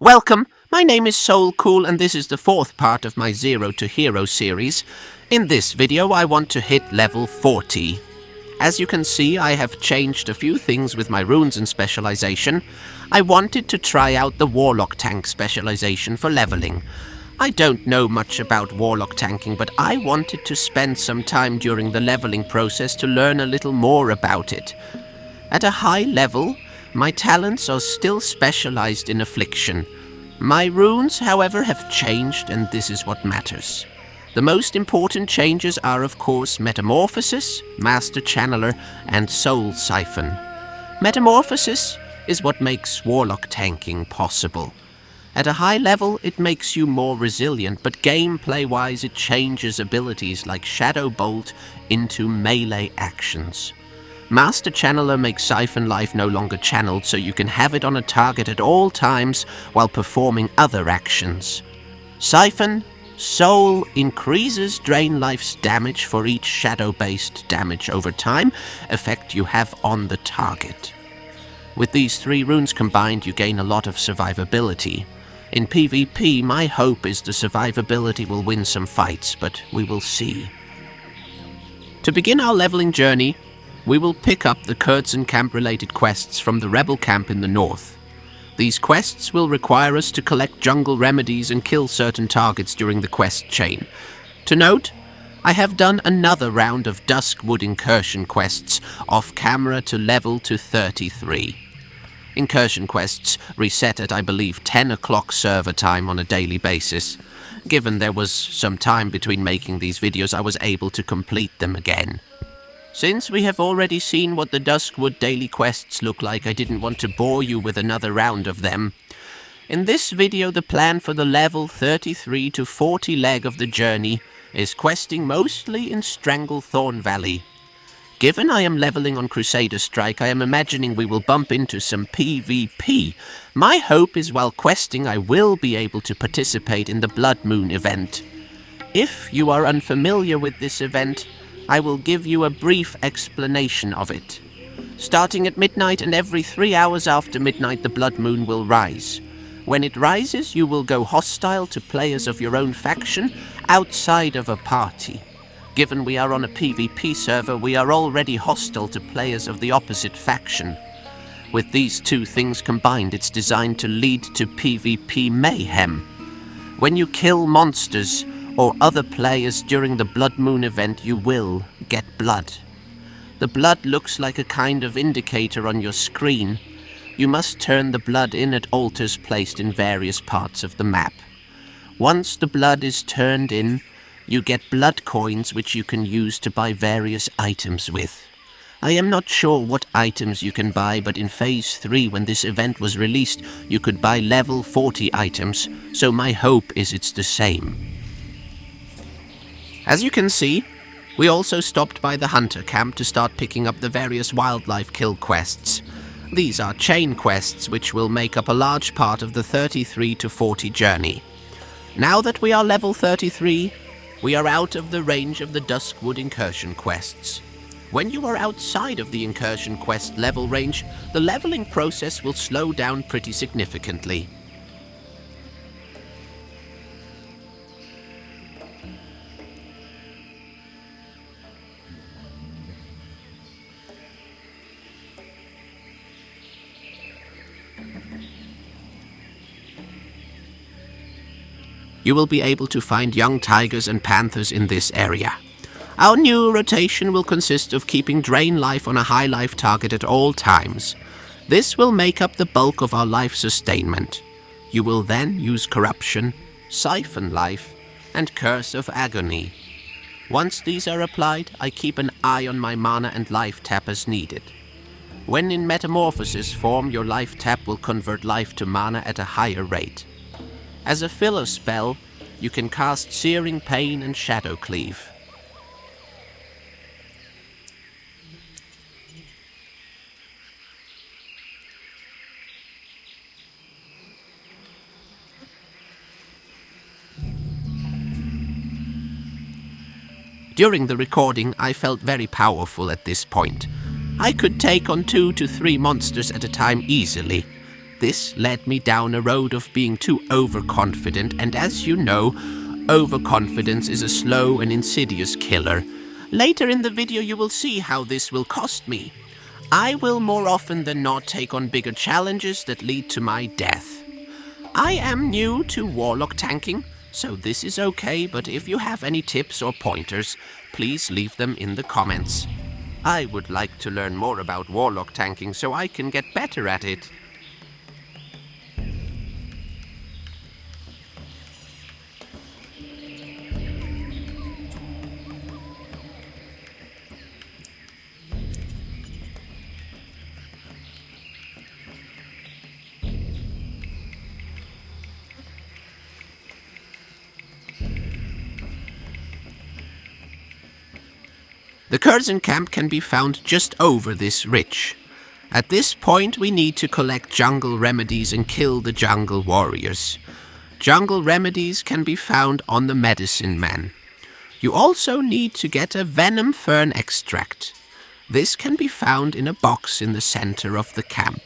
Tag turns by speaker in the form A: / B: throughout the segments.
A: Welcome, my name is Soulcool and this is the fourth part of my Zero to Hero series. In this video I want to hit level 40. As you can see, I have changed a few things with my runes and specialization. I wanted to try out the Warlock tank specialization for leveling. I don't know much about Warlock tanking, but I wanted to spend some time during the leveling process to learn a little more about it. At a high level, my talents are still specialized in affliction. My runes, however, have changed, and this is what matters. The most important changes are, of course, Metamorphosis, Master Channeler, and Soul Siphon. Metamorphosis is what makes Warlock tanking possible. At a high level, it makes you more resilient, but gameplay-wise it changes abilities like Shadow Bolt into melee actions. Master Channeler makes Siphon life no longer channeled, so you can have it on a target at all times while performing other actions. Siphon Soul increases Drain Life's damage for each shadow-based damage over time effect you have on the target. With these three runes combined, you gain a lot of survivability. In PvP, my hope is the survivability will win some fights, but we will see. To begin our leveling journey, we will pick up the Kurtzen camp-related quests from the rebel camp in the north. These quests will require us to collect jungle remedies and kill certain targets during the quest chain. To note, I have done another round of Duskwood incursion quests off-camera to level to 33. Incursion quests reset at, I believe, 10 o'clock server time on a daily basis. Given there was some time between making these videos, I was able to complete them again. Since we have already seen what the Duskwood daily quests look like, I didn't want to bore you with another round of them. In this video, the plan for the level 33 to 40 leg of the journey is questing mostly in Stranglethorn Valley. Given I am leveling on Crusader Strike, I am imagining we will bump into some PvP. My hope is while questing I will be able to participate in the Blood Moon event. If you are unfamiliar with this event, I will give you a brief explanation of it. Starting at midnight and every 3 hours after midnight, the blood moon will rise. When it rises, you will go hostile to players of your own faction outside of a party. Given we are on a PvP server, we are already hostile to players of the opposite faction. With these two things combined, it's designed to lead to PvP mayhem. When you kill monsters or other players during the Blood Moon event, you will get blood. The blood looks like a kind of indicator on your screen. You must turn the blood in at altars placed in various parts of the map. Once the blood is turned in, you get blood coins which you can use to buy various items with. I am not sure what items you can buy, but in Phase 3, when this event was released, you could buy level 40 items, so my hope is it's the same. As you can see, we also stopped by the hunter camp to start picking up the various wildlife kill quests. These are chain quests which will make up a large part of the 33 to 40 journey. Now that we are level 33, we are out of the range of the Duskwood incursion quests. When you are outside of the incursion quest level range, the leveling process will slow down pretty significantly. You will be able to find young tigers and panthers in this area. Our new rotation will consist of keeping Drain Life on a high life target at all times. This will make up the bulk of our life sustainment. You will then use Corruption, Siphon Life, and Curse of Agony. Once these are applied, I keep an eye on my mana and life tap as needed. When in Metamorphosis form, your life tap will convert life to mana at a higher rate. As a filler spell, you can cast Searing Pain and Shadow Cleave. During the recording, I felt very powerful at this point. I could take on 2 to 3 monsters at a time easily. this led me down a road of being too overconfident, and as you know, overconfidence is a slow and insidious killer. Later in the video you will see how this will cost me. I will more often than not take on bigger challenges that lead to my death. I am new to Warlock tanking, so this is okay, but if you have any tips or pointers, please leave them in the comments. I would like to learn more about Warlock tanking so I can get better at it. The Curzon camp can be found just over this ridge. At this point we need to collect jungle remedies and kill the jungle warriors. Jungle remedies can be found on the medicine man. You also need to get a venom fern extract. This can be found in a box in the center of the camp.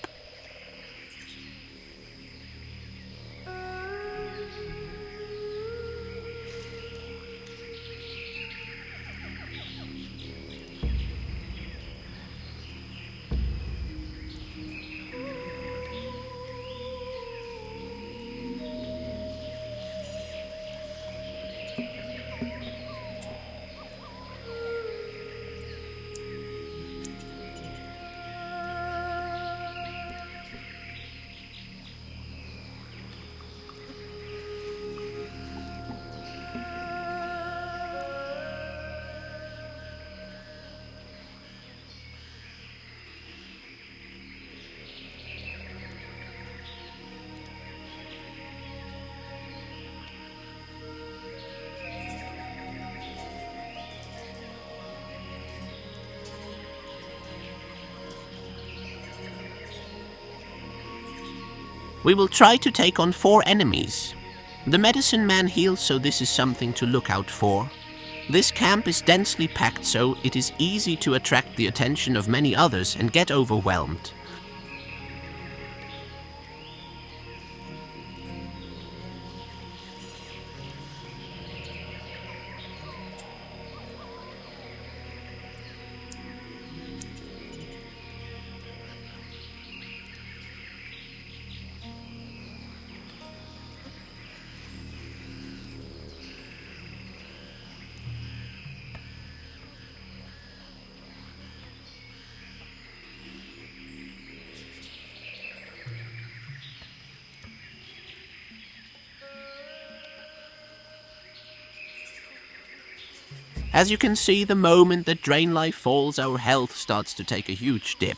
A: We will try to take on 4 enemies. The medicine man heals, so this is something to look out for. This camp is densely packed, so it is easy to attract the attention of many others and get overwhelmed. As you can see, the moment that Drain Life falls, our health starts to take a huge dip.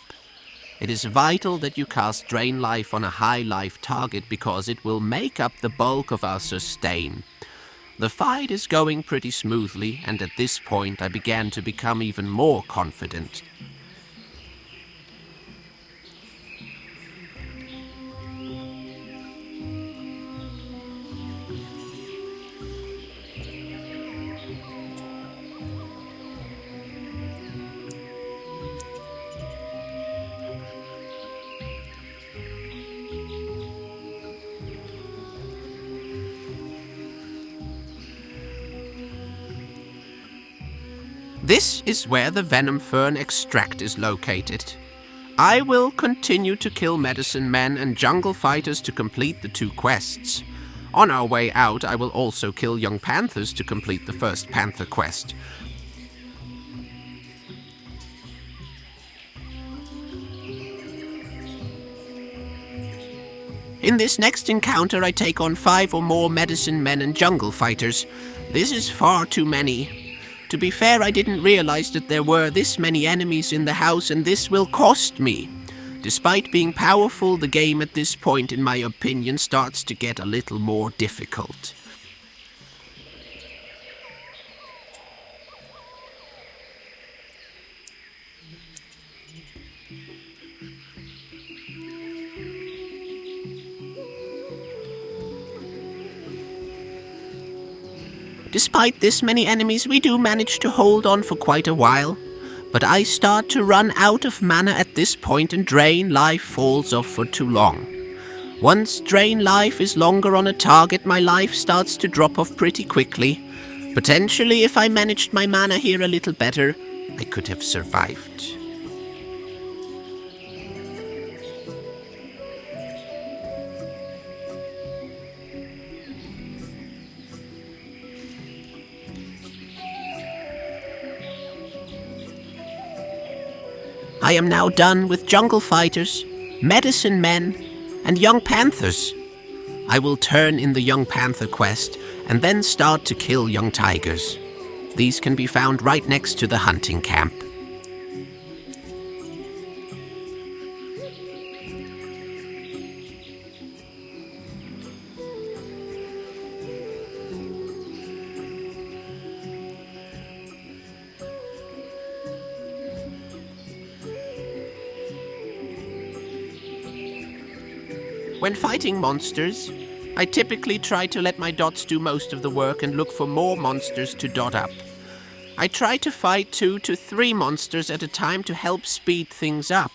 A: It is vital that you cast Drain Life on a high life target because it will make up the bulk of our sustain. The fight is going pretty smoothly, and at this point I began to become even more confident. This is where the venom fern extract is located. I will continue to kill medicine men and jungle fighters to complete the 2 quests. On our way out, I will also kill young panthers to complete the first panther quest. In this next encounter, I take on 5 or more medicine men and jungle fighters. This is far too many. To be fair, I didn't realize that there were this many enemies in the house, and this will cost me. Despite being powerful, the game at this point, in my opinion, starts to get a little more difficult. Despite this many enemies, we do manage to hold on for quite a while. But I start to run out of mana at this point, and Drain Life falls off for too long. Once drain life is longer on a target, my life starts to drop off pretty quickly. Potentially, if I managed my mana here a little better, I could have survived. I am now done with jungle fighters, medicine men, and young panthers. I will turn in the young panther quest and then start to kill young tigers. These can be found right next to the hunting camp. When fighting monsters, I typically try to let my dots do most of the work and look for more monsters to dot up. I try to fight 2 to 3 monsters at a time to help speed things up.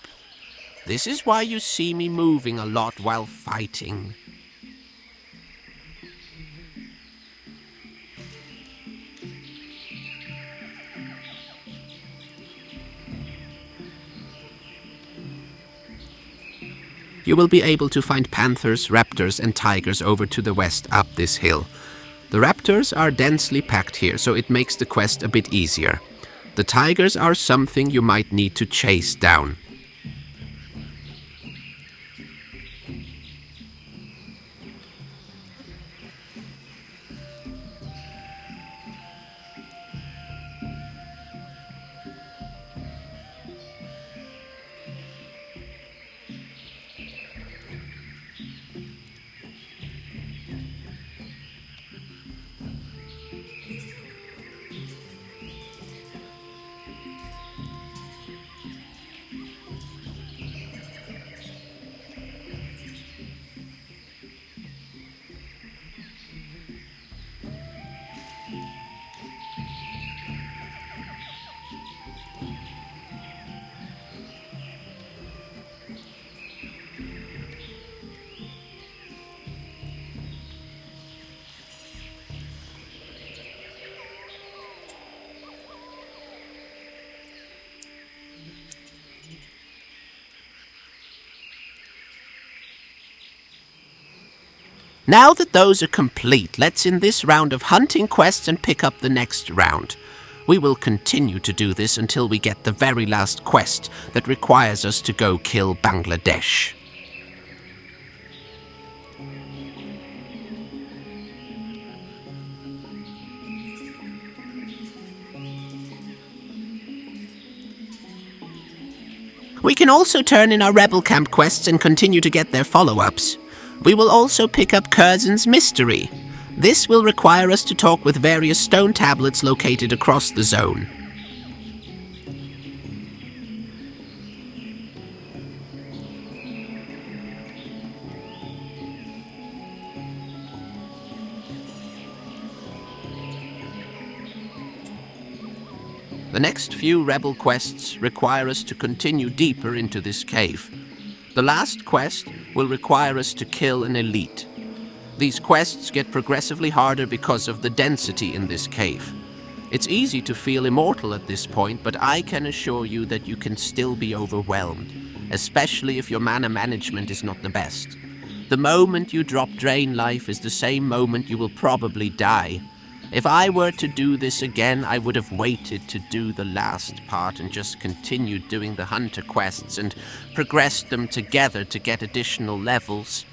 A: This is why you see me moving a lot while fighting. You will be able to find panthers, raptors and tigers over to the west up this hill. The raptors are densely packed here, so it makes the quest a bit easier. The tigers are something you might need to chase down. Now that those are complete, let's end this round of hunting quests and pick up the next round. We will continue to do this until we get the very last quest that requires us to go kill Bangladesh. We can also turn in our rebel camp quests and continue to get their follow-ups. We will also pick up Curzon's Mystery. This will require us to talk with various stone tablets located across the zone. The next few rebel quests require us to continue deeper into this cave. The last quest will require us to kill an elite. These quests get progressively harder because of the density in this cave. It's easy to feel immortal at this point, but I can assure you that you can still be overwhelmed, especially if your mana management is not the best. The moment you drop drain life is the same moment you will probably die. If I were to do this again, I would have waited to do the last part and just continued doing the hunter quests and progressed them together to get additional levels.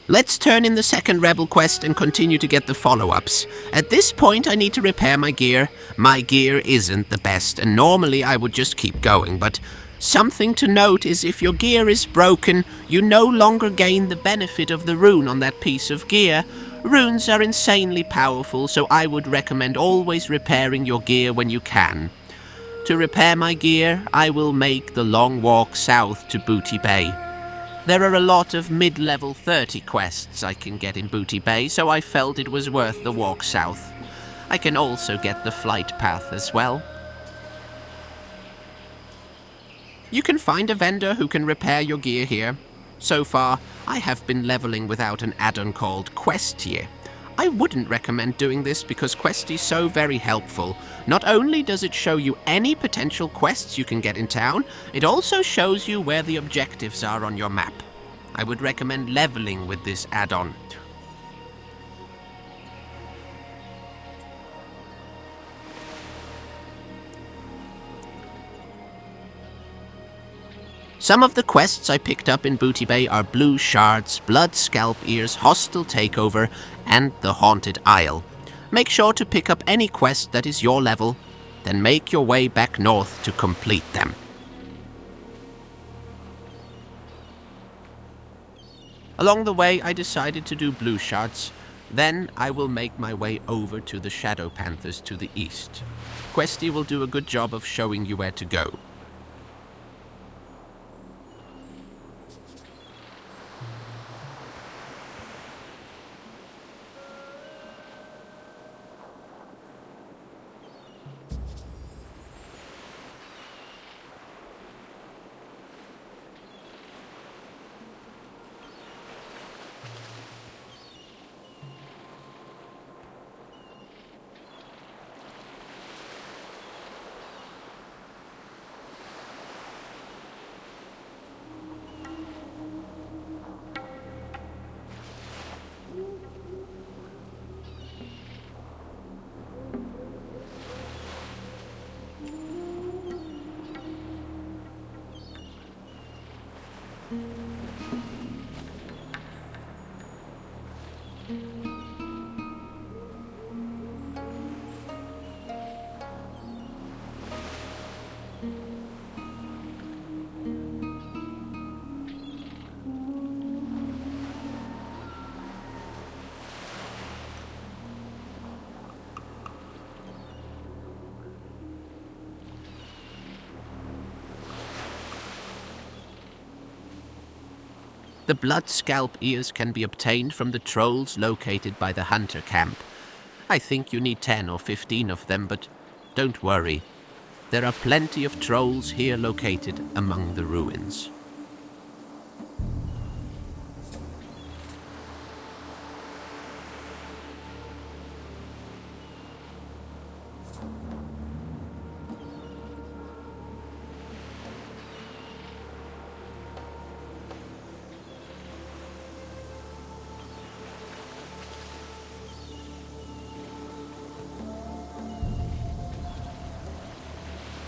A: Let's turn in the second rebel quest and continue to get the follow-ups. At this point I need to repair my gear. My gear isn't the best, and normally I would just keep going, but something to note is if your gear is broken, you no longer gain the benefit of the rune on that piece of gear. Runes are insanely powerful, so I would recommend always repairing your gear when you can. To repair my gear, I will make the long walk south to Booty Bay. There are a lot of mid-level 30 quests I can get in Booty Bay, so I felt it was worth the walk south. I can also get the flight path as well. You can find a vendor who can repair your gear here. So far, I have been leveling without an add-on called Questier. I wouldn't recommend doing this because Questie is so very helpful. Not only does it show you any potential quests you can get in town, it also shows you where the objectives are on your map. I would recommend leveling with this add-on. Some of the quests I picked up in Booty Bay are Blue Shards, Blood Scalp Ears, Hostile Takeover, and the Haunted Isle. Make sure to pick up any quest that is your level, then make your way back north to complete them. Along the way, I decided to do Blue Shards. Then I will make my way over to the Shadow Panthers to the east. Questie will do a good job of showing you where to go. The blood scalp ears can be obtained from the trolls located by the hunter camp. I think you need 10 or 15 of them, but don't worry. There are plenty of trolls here located among the ruins.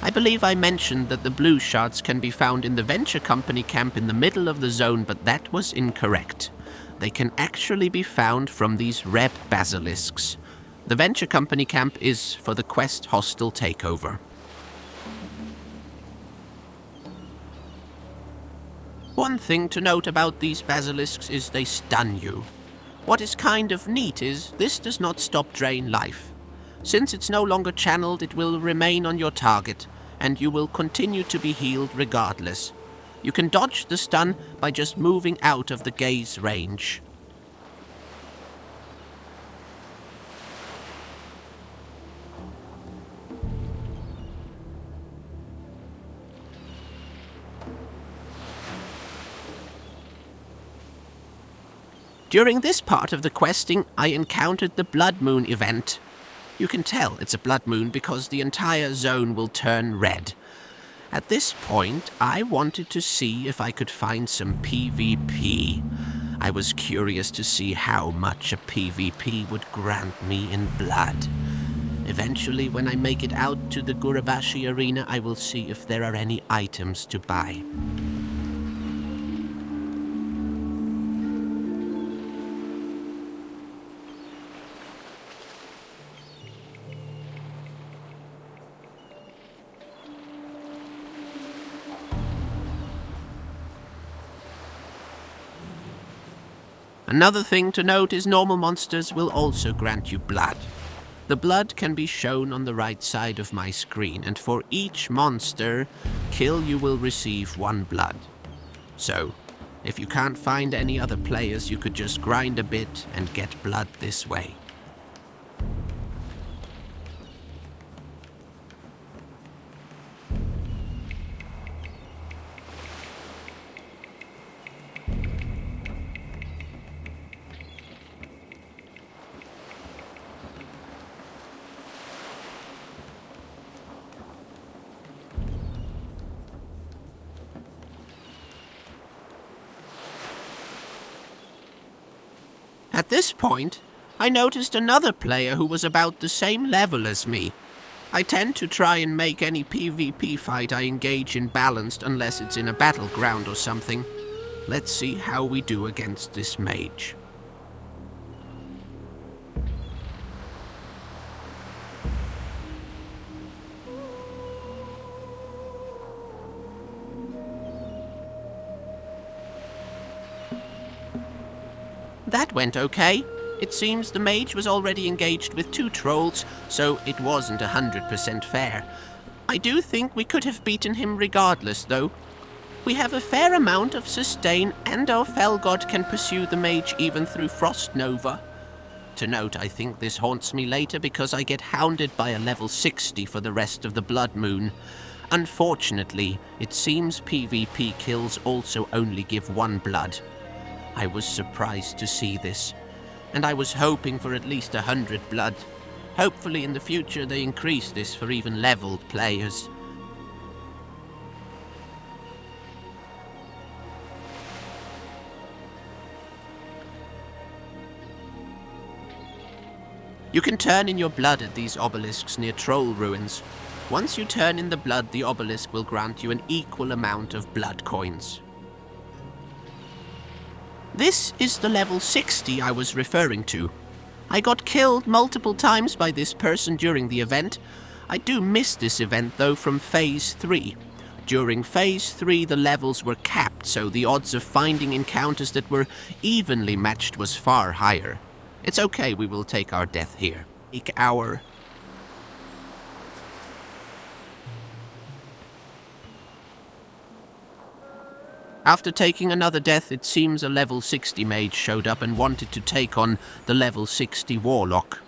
A: I believe I mentioned that the blue shards can be found in the Venture Company camp in the middle of the zone, but that was incorrect. They can actually be found from these red basilisks. The Venture Company camp is for the quest Hostile Takeover. One thing to note about these basilisks is they stun you. What is kind of neat is this does not stop drain life. Since it's no longer channeled, it will remain on your target, and you will continue to be healed regardless. You can dodge the stun by just moving out of the gaze range. During this part of the questing, I encountered the Blood Moon event. You can tell it's a blood moon because the entire zone will turn red. At this point, I wanted to see if I could find some PvP. I was curious to see how much a PvP would grant me in blood. Eventually, when I make it out to the Gurabashi arena, I will see if there are any items to buy. Another thing to note is normal monsters will also grant you blood. The blood can be shown on the right side of my screen, and for each monster kill you will receive 1 blood. So, If you can't find any other players, you could just grind a bit and get blood this way. At this point, I noticed another player who was about the same level as me. I tend to try and make any PvP fight I engage in balanced unless it's in a battleground or something. Let's see how we do against this mage. That went okay. It seems the mage was already engaged with 2 trolls, so it wasn't 100% fair. I do think we could have beaten him regardless, though. We have a fair amount of sustain, and our fell god can pursue the mage even through Frost Nova. To note, I think this haunts me later because I get hounded by a level 60 for the rest of the Blood Moon. Unfortunately, it seems PvP kills also only give 1 blood. I was surprised to see this, and I was hoping for at least 100 blood. Hopefully in the future they increase this for even leveled players. You can turn in your blood at these obelisks near troll ruins. Once you turn in the blood, the obelisk will grant you an equal amount of blood coins. This is the level 60 I was referring to. I got killed multiple times by this person during the event. I do miss this event though from Phase 3. During Phase 3 the levels were capped, so the odds of finding encounters that were evenly matched was far higher. It's okay, we will take our death here. Take our... After taking another death, it seems a level 60 mage showed up and wanted to take on the level 60 Warlock.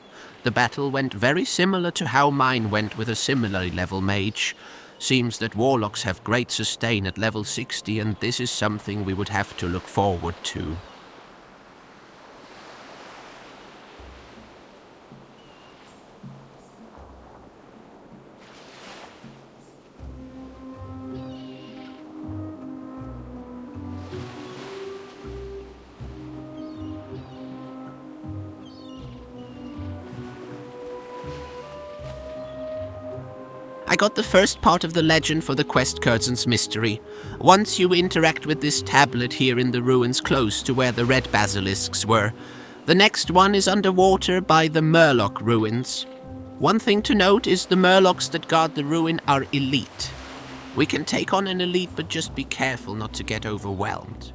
A: The battle went very similar to how mine went with a similarly level mage. Seems that Warlocks have great sustain at level 60, and this is something we would have to look forward to. I got the first part of the legend for the quest Curtain's Mystery. Once you interact with this tablet here in the ruins close to where the red basilisks were. The next one is underwater by the Murloc ruins. One thing to note is the Murlocs that guard the ruin are elite. We can take on an elite, but just be careful not to get overwhelmed.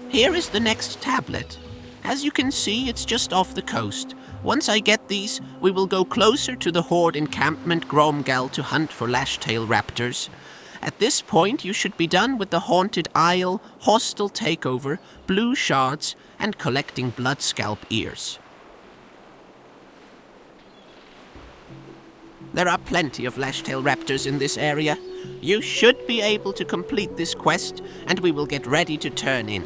A: Here is the next tablet. As you can see, it's just off the coast. Once I get these, we will go closer to the Horde encampment Gromgal to hunt for lashtail raptors. At this point, you should be done with the Haunted Isle, Hostile Takeover, Blue Shards, and collecting blood scalp ears. There are plenty of lashtail raptors in this area. You should be able to complete this quest, and we will get ready to turn in.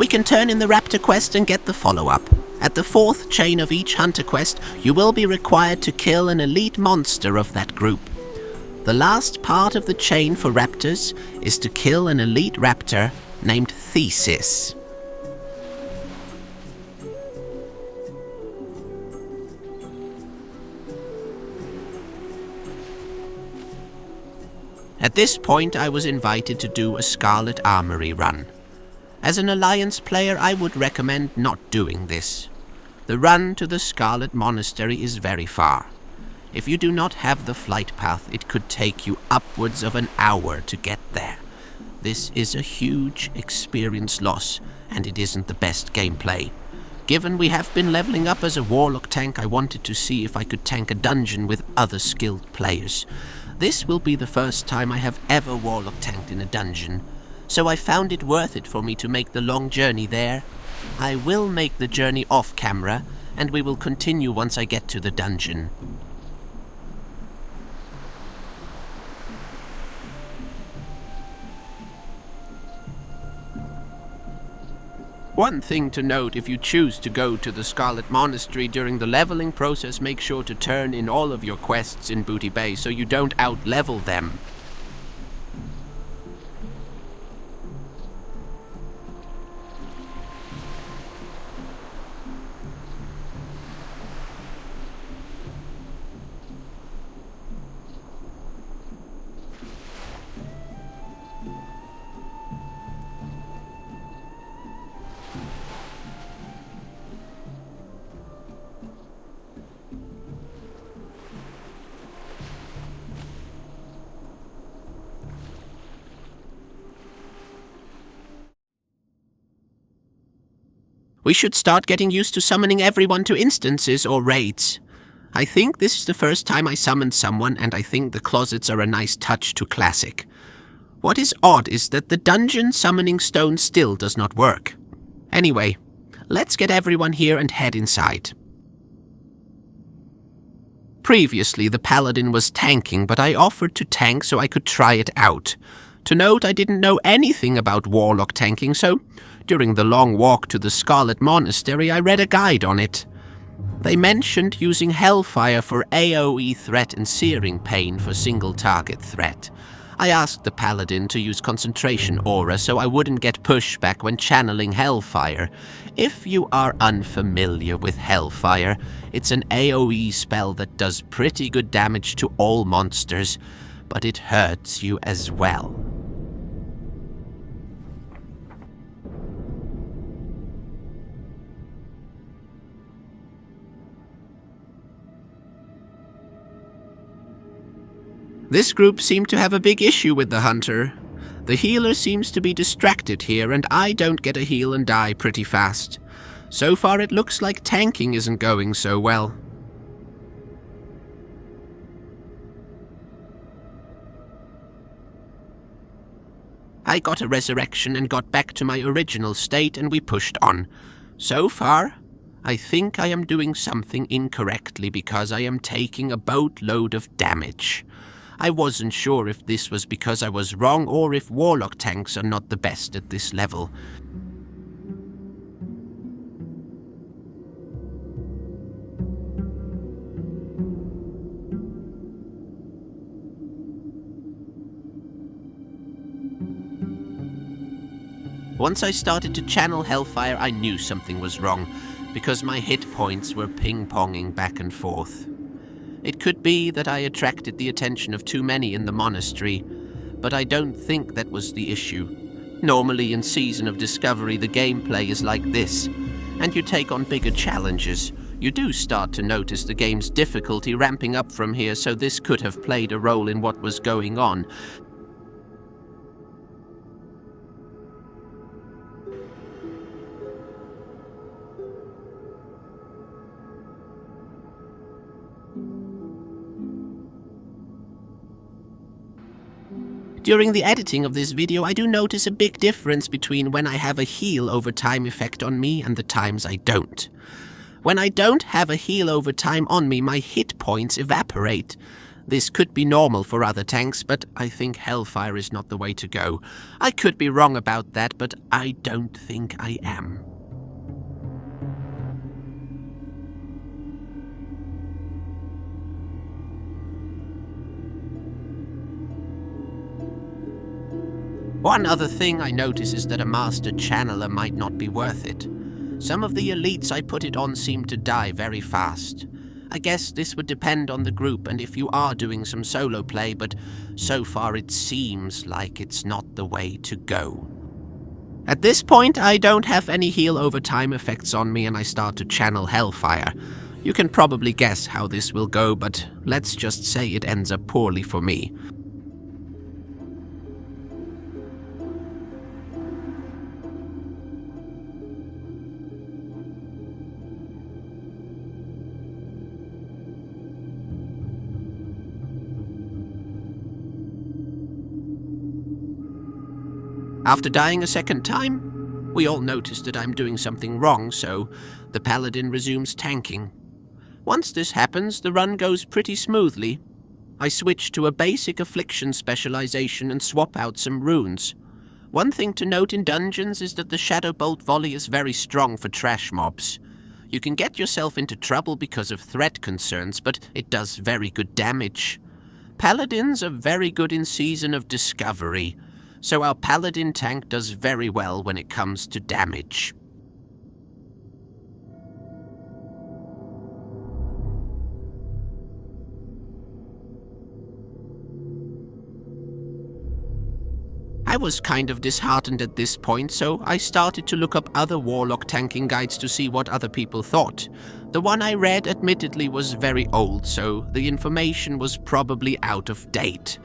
A: We can turn in the raptor quest and get the follow-up. At the 4th chain of each hunter quest, you will be required to kill an elite monster of that group. The last part of the chain for raptors is to kill an elite raptor named Thesis. At this point, I was invited to do a Scarlet Armory run. As an Alliance player, I would recommend not doing this. The run to the Scarlet Monastery is very far. If you do not have the flight path, it could take you upwards of an hour to get there. This is a huge experience loss, and it isn't the best gameplay. Given we have been leveling up as a Warlock tank, I wanted to see if I could tank a dungeon with other skilled players. This will be the first time I have ever Warlock tanked in a dungeon, so I found it worth it for me to make the long journey there. I will make the journey off camera, and we will continue once I get to the dungeon. One thing to note, if you choose to go to the Scarlet Monastery during the leveling process, make sure to turn in all of your quests in Booty Bay so you don't out-level them. We should start getting used to summoning everyone to instances or raids. I think this is the first time I summoned someone, and I think the closets are a nice touch to Classic. What is odd is that the dungeon summoning stone still does not work. Anyway, let's get everyone here and head inside. Previously, the Paladin was tanking, but I offered to tank so I could try it out. To note, I didn't know anything about Warlock tanking, so during the long walk to the Scarlet Monastery, I read a guide on it. They mentioned using Hellfire for AoE threat and Searing Pain for single target threat. I asked the Paladin to use Concentration Aura so I wouldn't get pushback when channeling Hellfire. If you are unfamiliar with Hellfire, it's an AoE spell that does pretty good damage to all monsters, but it hurts you as well. This group seemed to have a big issue with the hunter. The healer seems to be distracted here, and I don't get a heal and die pretty fast. So far it looks like tanking isn't going so well. I got a resurrection and got back to my original state, and we pushed on. So far, I think I am doing something incorrectly because I am taking a boatload of damage. I wasn't sure if this was because I was wrong or if Warlock tanks are not the best at this level. Once I started to channel Hellfire, I knew something was wrong, because my hit points were ping-ponging back and forth. It could be that I attracted the attention of too many in the monastery, but I don't think that was the issue. Normally in Season of Discovery the gameplay is like this, and you take on bigger challenges. You do start to notice the game's difficulty ramping up from here, so this could have played a role in what was going on. During the editing of this video, I do notice a big difference between when I have a heal over time effect on me and the times I don't. When I don't have a heal over time on me, my hit points evaporate. This could be normal for other tanks, but I think Hellfire is not the way to go. I could be wrong about that, but I don't think I am. One other thing I notice is that a master channeler might not be worth it. Some of the elites I put it on seem to die very fast. I guess this would depend on the group and if you are doing some solo play, but so far it seems like it's not the way to go. At this point, I don't have any heal over time effects on me and I start to channel Hellfire. You can probably guess how this will go, but let's just say it ends up poorly for me. After dying a second time, we all notice that I'm doing something wrong, so the paladin resumes tanking. Once this happens, the run goes pretty smoothly. I switch to a basic affliction specialization and swap out some runes. One thing to note in dungeons is that the Shadow Bolt volley is very strong for trash mobs. You can get yourself into trouble because of threat concerns, but it does very good damage. Paladins are very good in Season of Discovery, so our paladin tank does very well when it comes to damage. I was kind of disheartened at this point, so I started to look up other Warlock tanking guides to see what other people thought. The one I read admittedly was very old, so the information was probably out of date.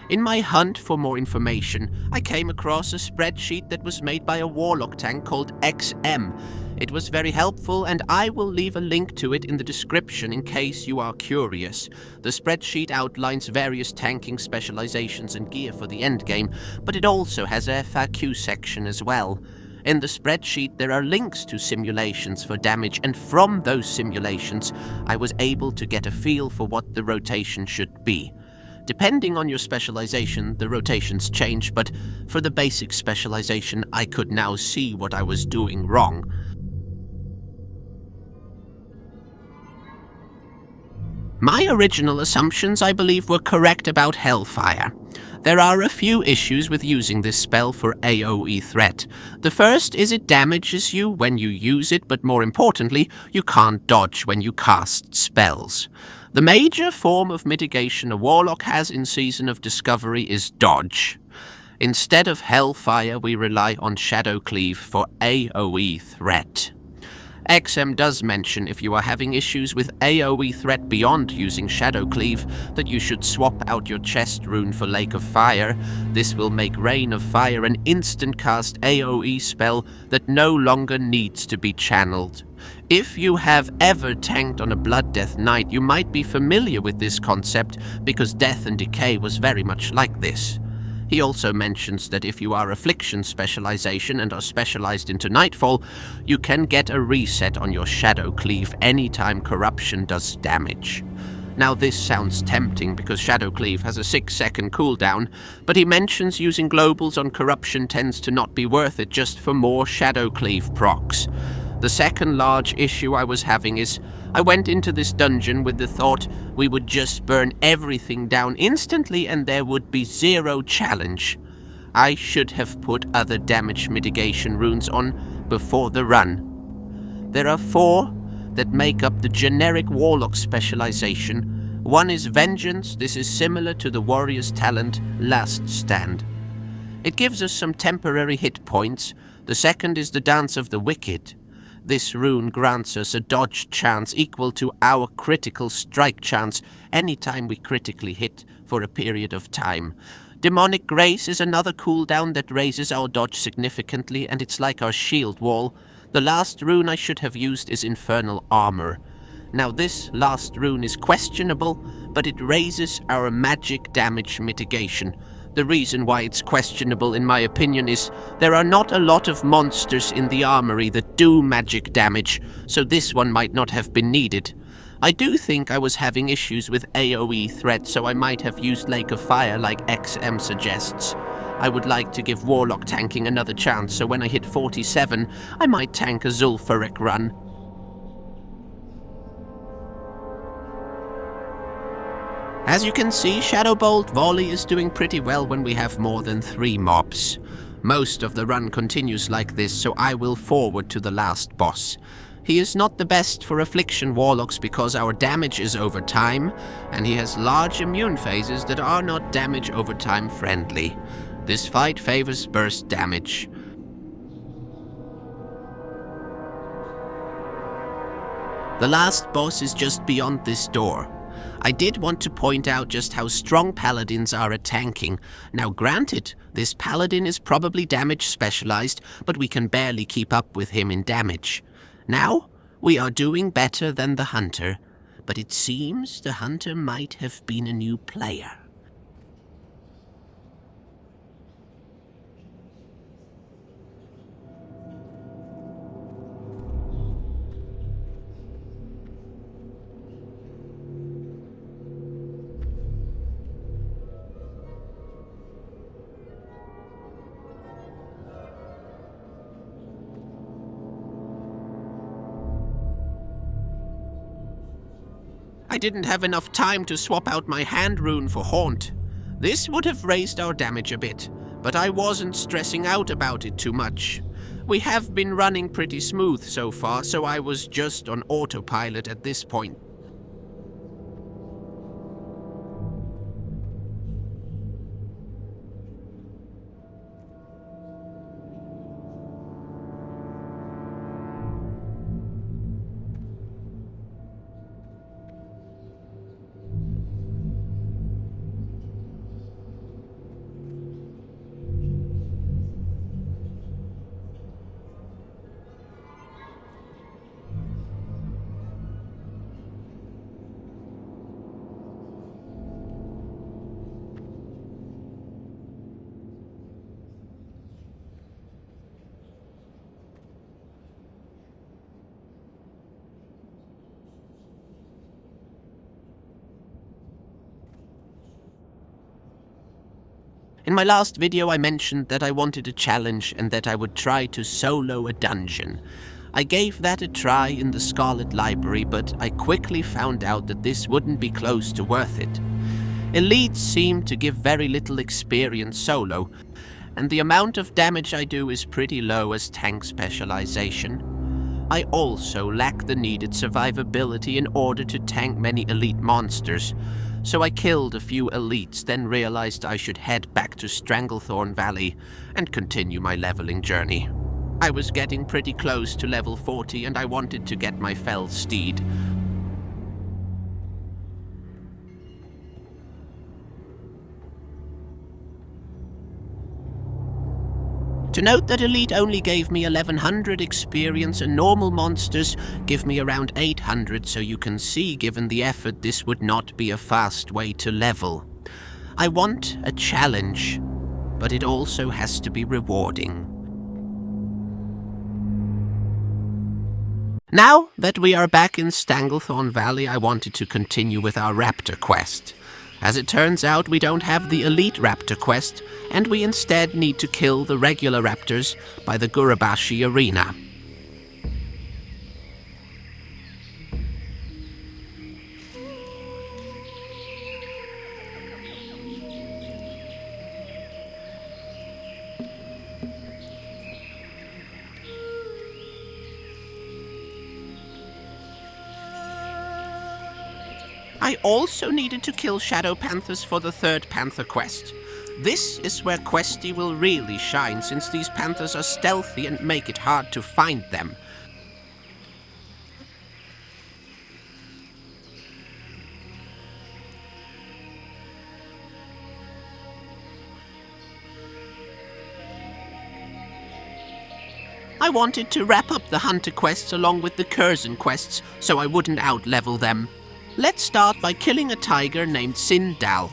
A: In my hunt for more information, I came across a spreadsheet that was made by a Warlock tank called XM. It was very helpful, and I will leave a link to it in the description in case you are curious. The spreadsheet outlines various tanking specializations and gear for the endgame, but it also has a FAQ section as well. In the spreadsheet there are links to simulations for damage, and from those simulations I was able to get a feel for what the rotation should be. Depending on your specialization, the rotations change, but for the basic specialization, I could now see what I was doing wrong. My original assumptions, I believe, were correct about Hellfire. There are a few issues with using this spell for AoE threat. The first is it damages you when you use it, but more importantly, you can't dodge when you cast spells. The major form of mitigation a Warlock has in Season of Discovery is dodge. Instead of Hellfire, we rely on Shadow Cleave for AoE threat. XM does mention if you are having issues with AoE threat beyond using Shadow Cleave, that you should swap out your chest rune for Lake of Fire. This will make Rain of Fire an instant cast AoE spell that no longer needs to be channeled. If you have ever tanked on a Blood Death Knight, you might be familiar with this concept because Death and Decay was very much like this. He also mentions that if you are Affliction specialization and are specialized into Nightfall, you can get a reset on your Shadow Cleave anytime Corruption does damage. Now this sounds tempting because Shadow Cleave has a 6-second cooldown, but he mentions using globals on Corruption tends to not be worth it just for more Shadow Cleave procs. The second large issue I was having is, I went into this dungeon with the thought we would just burn everything down instantly and there would be zero challenge. I should have put other damage mitigation runes on before the run. There are 4 that make up the generic Warlock specialization. One is Vengeance. This is similar to the Warrior's talent Last Stand. It gives us some temporary hit points. The second is the Dance of the Wicked. This rune grants us a dodge chance equal to our critical strike chance anytime we critically hit for a period of time. Demonic Grace is another cooldown that raises our dodge significantly, and it's like our shield wall. The last rune I should have used is Infernal Armor. Now this last rune is questionable, but it raises our magic damage mitigation. The reason why it's questionable, in my opinion, is there are not a lot of monsters in the armory that do magic damage, so this one might not have been needed. I do think I was having issues with AoE threat, so I might have used Lake of Fire like XM suggests. I would like to give Warlock tanking another chance, so when I hit 47, I might tank a Zul'Farrak run. As you can see, Shadowbolt Volley is doing pretty well when we have more than 3 mobs. Most of the run continues like this, so I will forward to the last boss. He is not the best for Affliction Warlocks because our damage is over time, and he has large immune phases that are not damage over time friendly. This fight favors burst damage. The last boss is just beyond this door. I did want to point out just how strong paladins are at tanking. Now granted, this paladin is probably damage specialized, but we can barely keep up with him in damage. Now, we are doing better than the hunter, but it seems the hunter might have been a new player. I didn't have enough time to swap out my hand rune for Haunt. This would have raised our damage a bit, but I wasn't stressing out about it too much. We have been running pretty smooth so far, so I was just on autopilot at this point. In my last video I mentioned that I wanted a challenge and that I would try to solo a dungeon. I gave that a try in the Scarlet library, but I quickly found out that this wouldn't be close to worth it. Elites seem to give very little experience solo, and the amount of damage I do is pretty low as tank specialization. I also lack the needed survivability in order to tank many elite monsters, so I killed a few elites, then realized I should head back to Stranglethorn Valley and continue my leveling journey. I was getting pretty close to level 40 and I wanted to get my felsteed. To note that Elite only gave me 1100 experience and normal monsters give me around 800, so you can see given the effort this would not be a fast way to level. I want a challenge, but it also has to be rewarding. Now that we are back in Stranglethorn Valley, I wanted to continue with our raptor quest. As it turns out, we don't have the elite raptor quest, and we instead need to kill the regular raptors by the Gurabashi arena. I also needed to kill Shadow Panthers for the third Panther quest. This is where Questy will really shine, since these Panthers are stealthy and make it hard to find them. I wanted to wrap up the Hunter quests along with the Curzon quests, so I wouldn't outlevel them. Let's start by killing a tiger named Sindal.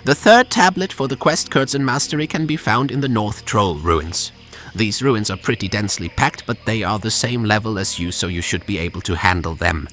A: The third tablet for the quest Curzon Mastery can be found in the North Troll ruins. These ruins are pretty densely packed, but they are the same level as you, so you should be able to handle them.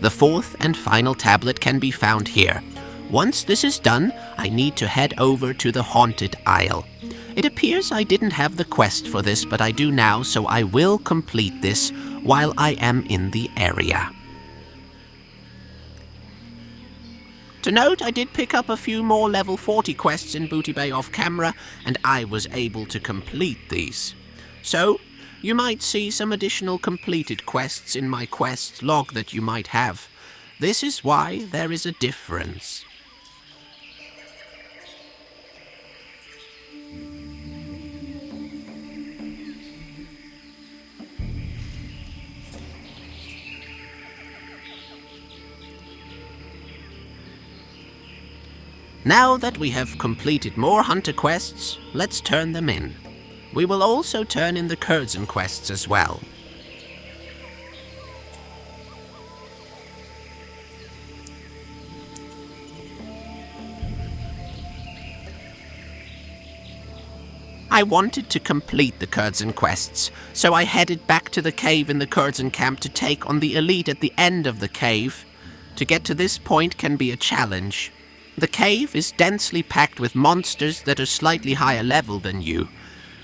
A: The fourth and final tablet can be found here. Once this is done, I need to head over to the Haunted Isle. It appears I didn't have the quest for this, but I do now, so I will complete this while I am in the area. To note, I did pick up a few more level 40 quests in Booty Bay off camera, and I was able to complete these. So, you might see some additional completed quests in my quest log that you might have. This is why there is a difference. Now that we have completed more hunter quests, let's turn them in. We will also turn in the Curzon quests as well. I wanted to complete the Curzon quests, so I headed back to the cave in the Curzon camp to take on the elite at the end of the cave. To get to this point can be a challenge. The cave is densely packed with monsters that are slightly higher level than you.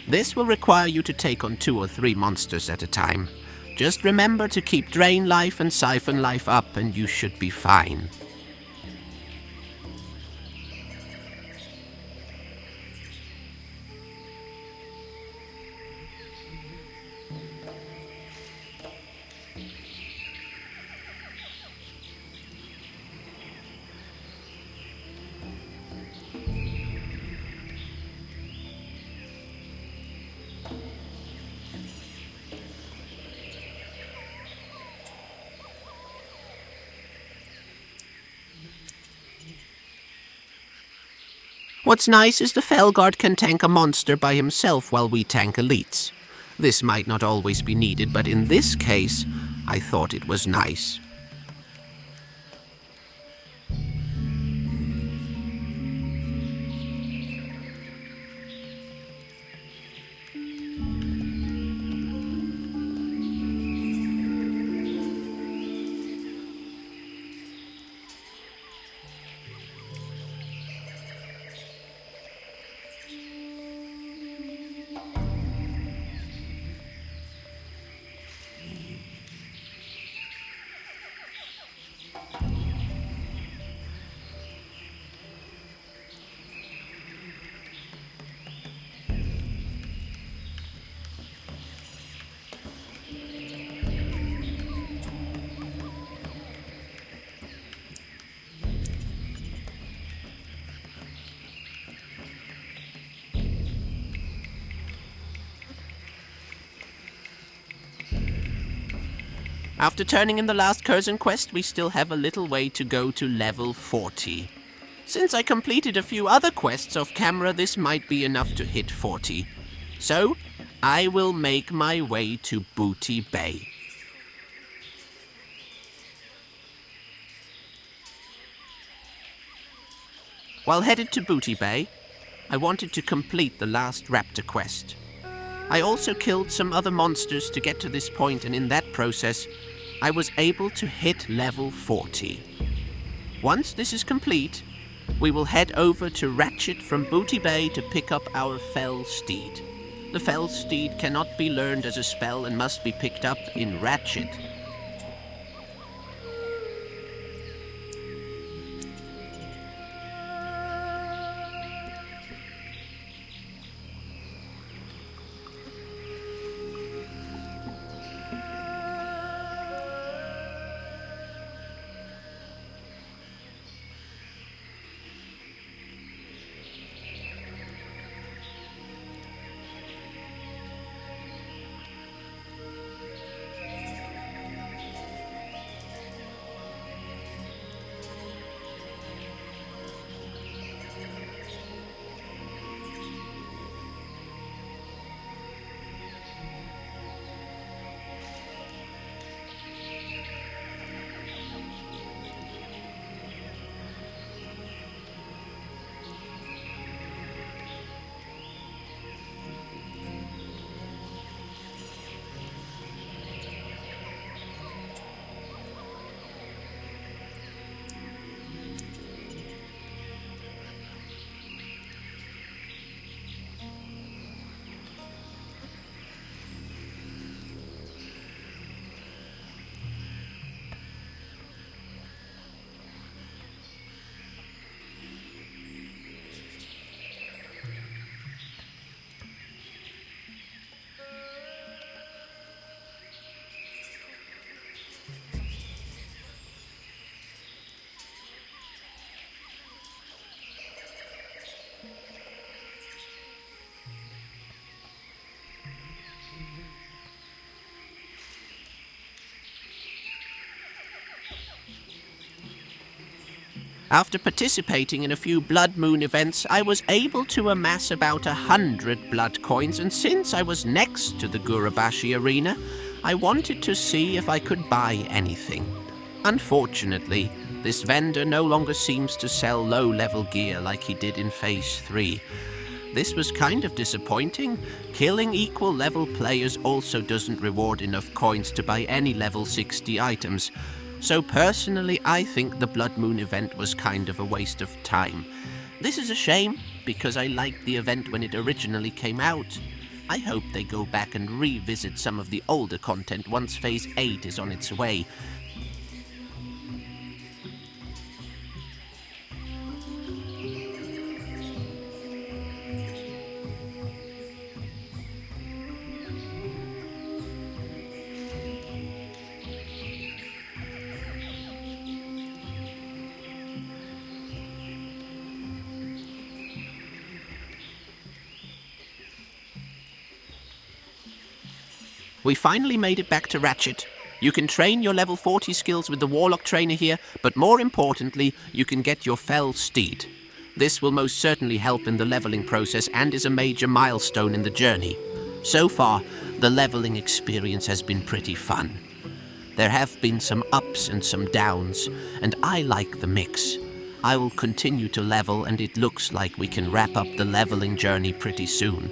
A: This will require you to take on 2 or 3 monsters at a time. Just remember to keep drain life and siphon life up and you should be fine. What's nice is the Felguard can tank a monster by himself while we tank elites. This might not always be needed, but in this case, I thought it was nice. After turning in the last Curzon quest, we still have a little way to go to level 40. Since I completed a few other quests off camera, this might be enough to hit 40. So, I will make my way to Booty Bay. While headed to Booty Bay, I wanted to complete the last raptor quest. I also killed some other monsters to get to this point, and in that process, I was able to hit level 40. Once this is complete, we will head over to Ratchet from Booty Bay to pick up our felsteed. The felsteed cannot be learned as a spell and must be picked up in Ratchet. After participating in a few Blood Moon events, I was able to amass about 100 blood coins, and since I was next to the Gurabashi arena, I wanted to see if I could buy anything. Unfortunately, this vendor no longer seems to sell low-level gear like he did in Phase 3. This was kind of disappointing. Killing equal level players also doesn't reward enough coins to buy any level 60 items. So personally, I think the Blood Moon event was kind of a waste of time. This is a shame, because I liked the event when it originally came out. I hope they go back and revisit some of the older content once Phase 8 is on its way. We finally made it back to Ratchet. You can train your level 40 skills with the Warlock trainer here, but more importantly, you can get your felsteed. This will most certainly help in the leveling process and is a major milestone in the journey. So far, the leveling experience has been pretty fun. There have been some ups and some downs, and I like the mix. I will continue to level, and it looks like we can wrap up the leveling journey pretty soon.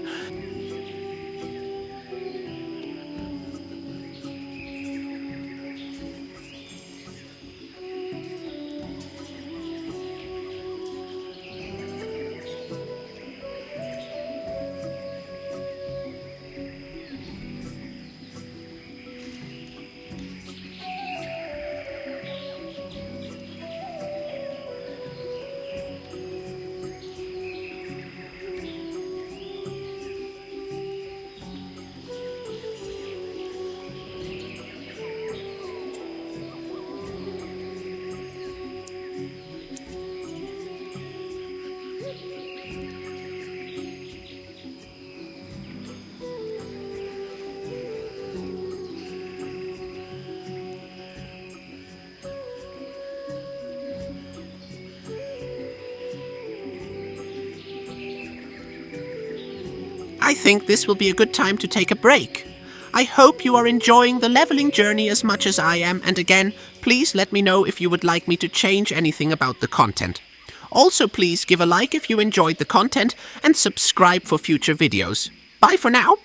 A: I think this will be a good time to take a break. I hope you are enjoying the leveling journey as much as I am, and again, please let me know if you would like me to change anything about the content. Also, please give a like if you enjoyed the content and subscribe for future videos. Bye for now!